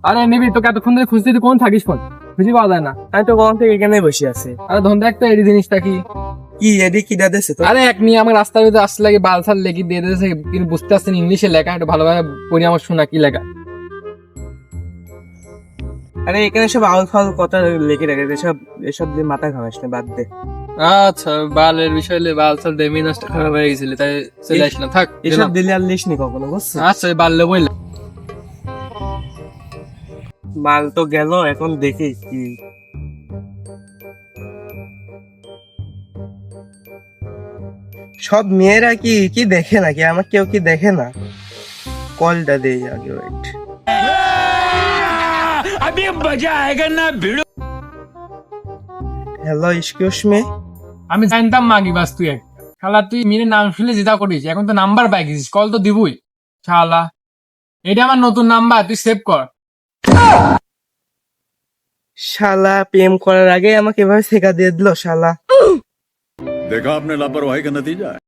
আরে নিবি, তোকে এতক্ষণ ধরে খুঁজতে, তুই কোন থাকিস ফোন খুঁজে পাওয়া যায় না। আমি তো কখন থেকে এখানে বসে আছি। আরে ধন দেখ তো এই জিনিসটা কি। কি এদিক কি দাদেছে তো? আরে এক মেয়ে আমার রাস্তার ভিতরে আসতে লাগে বালসাল লেগে দিয়ে দিয়েছে, কিন্তু বুঝতে পারছি না ইংলিশে লেখা, একটু ভালোভাবে পড়ি আমার শোনা কি লেখা। আরে এখানে সব আউল ফাউল কথা লিখে রেখে এসব এসব দিয়ে মাথা ঘামাস না, বাদ দে। আচ্ছা বালের বিষয় বালসাল দিয়ে মিনাসটা খারাপ হয়ে গেছিল, তাই চলে আসলাম, থাক এসব দিলে আর লিস নি কখনো, বুঝছিস? আচ্ছা বাড়লে বললে। মাল তো গেল, এখন দেখি কি। সব মেয়েরা কি কি দেখে নাকি? আমার কেউ কি দেখে না? কলটা দেই আগে, ওয়েট। Hello, excuse me. আমি জানতাম মাগি বাস তুই এক শালা, তুই মিনের নাম শুনলে যেটা করিস, এখন তো নাম্বার পাই গেছিস, কল তো দিবই শালা। এটা আমার নতুন নাম্বার, তুই সেভ কর। শালা প্রেম করার আগে আমাকে এভাবে শেখা দিয়ে দিল শালা। देखा आपने लापरवाही का नतीजा है।